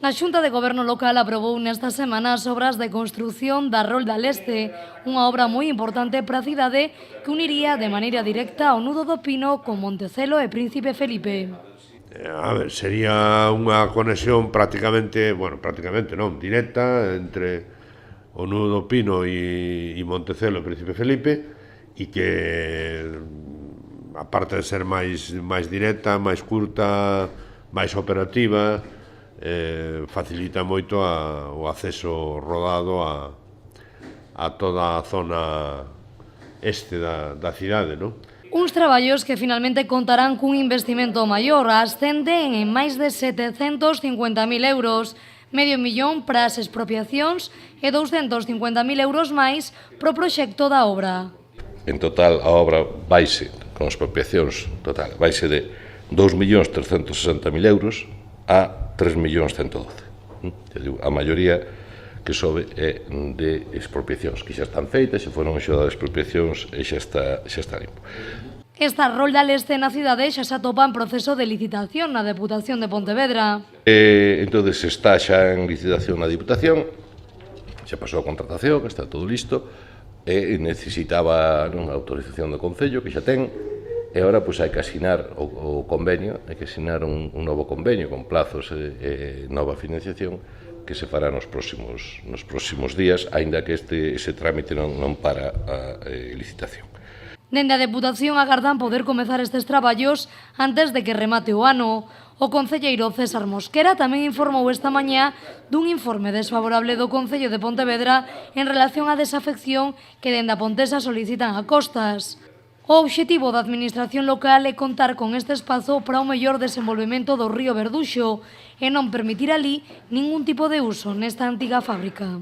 A Xunta de Goberno local aprobou nesta semana as obras de construción da Rolda Leste, unha obra moi importante para a cidade que uniría de maneira directa o nudo do Pino con Montecelo e Príncipe Felipe. A ver, sería unha conexión prácticamente non, directa entre o nudo do Pino e Montecelo e Príncipe Felipe, e que, aparte de ser máis directa, máis curta, máis operativa, facilita moito o acceso rodado a toda a zona este da cidade, non? Uns traballos que finalmente contarán cun investimento maior, ascenden en máis de 750.000 euros, medio millón para as expropiacións e 250.000 euros máis pro proxecto da obra. En total, a obra vaise, con expropiacións total, vaise de 2.360.000 euros a 3.112.000. A maioría que sobe é de expropiacións, que xa están feitas, xa foron xo das expropiacións e xa está limpo. Esta Rolda Leste na cidade xa se atopa en proceso de licitación na Deputación de Pontevedra. Entón, está xa en licitación na Diputación, xa pasou a contratación, está todo listo, e necesitaba a autorización do Concello, que xa ten, e agora pois hai que asinar o convenio, hai que asinar un novo convenio con plazos e nova financiación que se fará nos próximos días, aínda que ese trámite non para a licitación. Dende a Deputación agardan poder comezar estes traballos antes de que remate o ano. O concelleiro César Mosquera tamén informou esta mañá dun informe desfavorable do Concello de Pontevedra en relación á desafección que dende a Pontesa solicitan a Costas. O obxectivo da Administración local é contar con este espazo para o mellor desenvolvemento do río Verduxo e non permitir alí ningún tipo de uso nesta antiga fábrica.